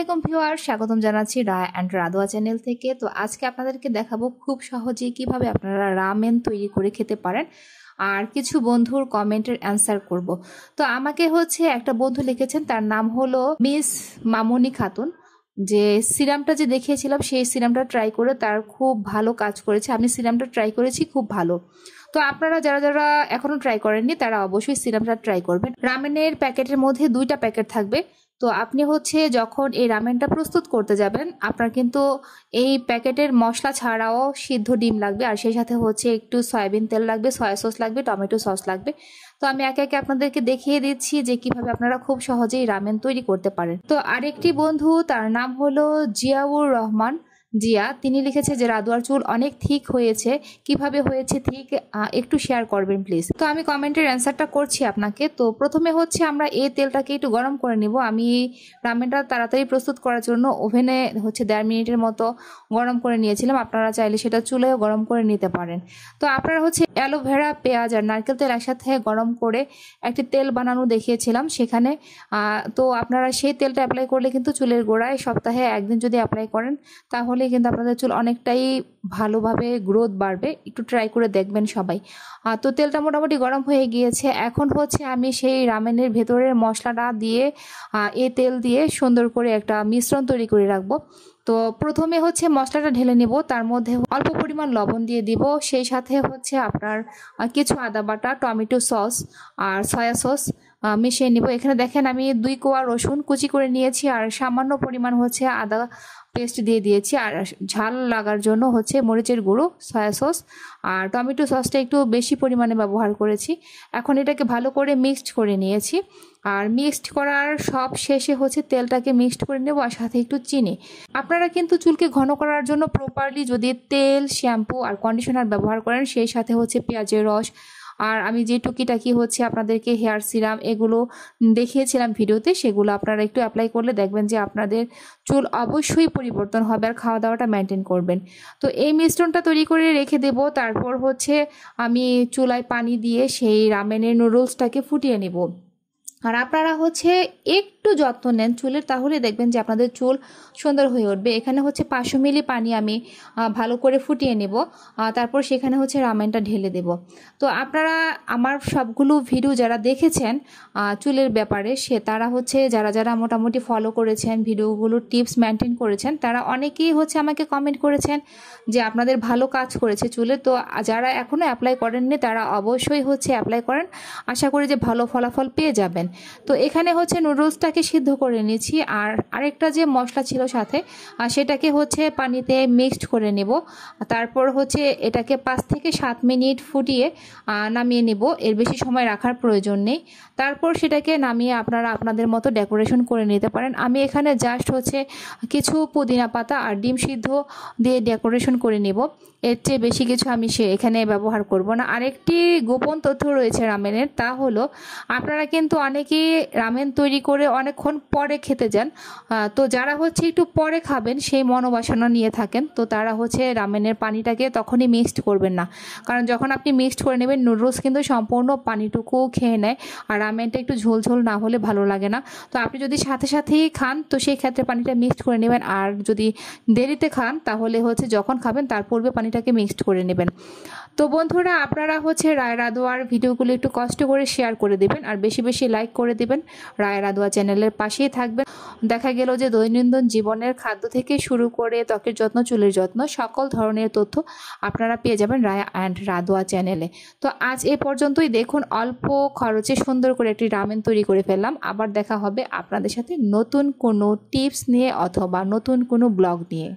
আলাইকুম ভিউয়ার, স্বাগতম জানাচ্ছি রায় অ্যান্ড রাধোয়া চ্যানেল থেকে। তো আজকে আপনাদেরকে দেখাবো খুব সহজেই কিভাবে আপনারা রামেন তৈরি করে খেতে পারেন আর কিছু বন্ধুর কমেন্টের অ্যান্সার করব। তো আমাকে একটা বন্ধু লিখেছেন, তার নাম হলো মিস মামুনি খাতুন। যে সিরামটা যে দেখিয়েছিলাম সেই সিরামটা ট্রাই করে তার খুব ভালো কাজ করেছে। আমি সিরামটা ট্রাই করেছি, খুব ভালো। তো আপনারা যারা যারা এখনো ট্রাই করেননি তারা অবশ্যই সিরামটা ট্রাই করবেন। রামেনের প্যাকেটের মধ্যে 2টা প্যাকেট থাকবে। তো আপনি যখন এই রামেনটা প্রস্তুত করতে যাবেন, আপনার কিন্তু এই প্যাকেটের মশলা ছাড়াও সিদ্ধ ডিম লাগবে, আর সেই সাথে একটু সয়াবিন তেল লাগবে, সয়া সস লাগবে, টমেটো সস লাগবে। তো আমি একে একে আপনাদেরকে দেখিয়ে দিচ্ছি যে কিভাবে আপনারা খুব সহজেই রামেন তৈরি করতে পারেন। তো আরেকটি বন্ধু, তার নাম হলো জিয়াউর রহমান জিয়া, তিনি লিখেছে যে রাধোয়ার চুল অনেক ঠিক হয়েছে, কিভাবে হয়েছে ঠিক একটু শেয়ার করবেন প্লিজ। তো আমি কমেন্টের অ্যান্সারটা করছি আপনাকে। তো প্রথমে আমরা এই তেলটাকে একটু গরম করে নিব। আমি রামেনটা তাড়াতাড়ি প্রস্তুত করার জন্য ওভেনে 1.5 মিনিটের মতো গরম করে নিয়েছিলাম। আপনারা চাইলে সেটা চুলায়ও গরম করে নিতে পারেন। তো আপনারা অ্যালোভেরা, পেঁয়াজ আর নারকেল তেল একসাথে গরম করে একটি তেল বানানো দেখিয়েছিলাম সেখানে। তো আপনারা সেই তেলটা অ্যাপ্লাই করলে কিন্তু চুলের গোড়ায় সপ্তাহে 1 দিন যদি অ্যাপ্লাই করেন তাহলে কিন্তু আপনাদের চুল অনেকটাই ভালোভাবে গ্রোথ বাড়বে। একটু ট্রাই করে দেখবেন সবাই। তো তেলটা মোটামুটি গরম হয়ে গিয়েছে। এখন আমি সেই রামেনের ভেতরের মশলাটা দিয়ে এই তেল দিয়ে সুন্দর করে একটা মিশ্রণ তৈরি করে রাখবো। তো প্রথমে মশলাটা ঢেলে নিব, তার মধ্যে অল্প পরিমাণ লবণ দিয়ে দিব, সেই সাথে আপনার কিছু আদা বাটা, টমেটো সস আর সয়া সস মিশিয়ে নিব। এখানে দেখেন আমি 2 কোয়া রসুন কুচি করে নিয়েছি আর সামান্য পরিমাণ আদা পেস্ট দিয়ে দিয়েছি, আর ঝাল লাগার জন্য মরিচের গুঁড়ো, সয়া সস আর টমেটো সসটা একটু বেশি পরিমাণে ব্যবহার করেছি। এখন এটাকে ভালো করে মিক্সড করে নিয়েছি, আর মিক্সড করার সব শেষে তেলটাকে মিক্সড করে নেব আর সাথে একটু চিনি। আপনারা কিন্তু চুলকে ঘন করার জন্য প্রপারলি যদি তেল, শ্যাম্পু আর কন্ডিশনার ব্যবহার করেন, সেই সাথে পেঁয়াজের রস আর আমি যে টুকিটাকি আপনাদেরকে হেয়ার সিরাম এগুলো দেখিয়েছিলাম ভিডিওতে, সেগুলো আপনারা একটু অ্যাপ্লাই করলে দেখবেন যে আপনাদের চুল অবশ্যই পরিবর্তন হবে, আর খাওয়া দাওয়াটা মেনটেন করবেন। তো এই মিশ্রণটা তৈরি করে রেখে দেব। তারপর আমি চুলায় পানি দিয়ে সেই রামেনের নুডলসটাকে ফুটিয়ে নেব। আর আপনারা একটু যত্ন নেন চুলের, তাহলে দেখবেন যে আপনাদের চুল সুন্দর হয়ে উঠবে। এখানে 500 মিলি পানি আমি ভালো করে ফুটিয়ে নেব, তারপর সেখানে রামেনটা ঢেলে দেব। তো আপনারা আমার সবগুলো ভিডিও যারা দেখেছেন চুলের ব্যাপারে, তারা যারা যারা মোটামুটি ফলো করেছেন, ভিডিওগুলো টিপস মেনটেন করেছেন, তারা অনেকেই আমাকে কমেন্ট করেছেন যে আপনাদের ভালো কাজ করেছে চুলে। তো যারা এখনও অ্যাপ্লাই করেননি তারা অবশ্যই অ্যাপ্লাই করেন, আশা করি যে ভালো ফলাফল পেয়ে যাবেন। তো এখানে নুডলসটাকে সিদ্ধ করে নিয়েছি, আর আরেকটা যে মশলা ছিল সাথে সেটাকে পানিতে মিক্সড করে নেব। তারপর এটাকে 5 থেকে 7 মিনিট ফুটিয়ে নামিয়ে নেব, এর বেশি সময় রাখার প্রয়োজন নেই। তারপর সেটাকে নামিয়ে আপনারা আপনাদের মতো ডেকোরেশন করে নিতে পারেন। আমি এখানে জাস্ট কিছু পুদিনা পাতা আর ডিম সিদ্ধ দিয়ে ডেকোরেশন করে নেব, এর চেয়ে বেশি কিছু আমি এখানে ব্যবহার করব না। আরেকটি গোপন তথ্য রয়েছে রামেনের, তা হলো আপনারা কিন্তু অনেকেই রামেন তৈরি করে অনেকক্ষণ পরে খেতে যান। তো যারা একটু পরে খাবেন সেই মনোবাসনা নিয়ে থাকেন, তো তারা রামেনের পানিটাকে তখনই মিক্সড করবেন না, কারণ যখন আপনি মিক্সড করে নেবেন নুডলস কিন্তু সম্পূর্ণ পানিটুকু খেয়ে নেয়, আর রামেনটা একটু ঝোলঝোল না হলে ভালো লাগে না। তো আপনি যদি সাথে সাথেই খান তো সেই ক্ষেত্রে পানিটা মিক্সড করে নেবেন, আর যদি দেরিতে খান তাহলে যখন খাবেন তার পূর্বে পানিটাকে মিক্সড করে নেবেন। তো বন্ধুরা, আপনারা রায় রাধোয়ার ভিডিওগুলো একটু কষ্ট করে শেয়ার করে দেবেন আর বেশি বেশি লাইক করে দেবেন। রায় রাধোয়া চ্যানেলের পাশেই থাকবেন। দেখা গেল যে দৈনন্দিন জীবনের খাদ্য থেকে শুরু করে ত্বকের যত্ন, চুলের যত্ন, সকল ধরনের তথ্য আপনারা পেয়ে যাবেন রায় অ্যান্ড রাধোয়া চ্যানেলে। তো আজ এ পর্যন্তই। দেখুন, অল্প খরচে সুন্দর করে একটি রামেন তৈরি করে ফেললাম। আবার দেখা হবে আপনাদের সাথে নতুন কোনো টিপস নিয়ে অথবা নতুন কোনো ব্লগ নিয়ে।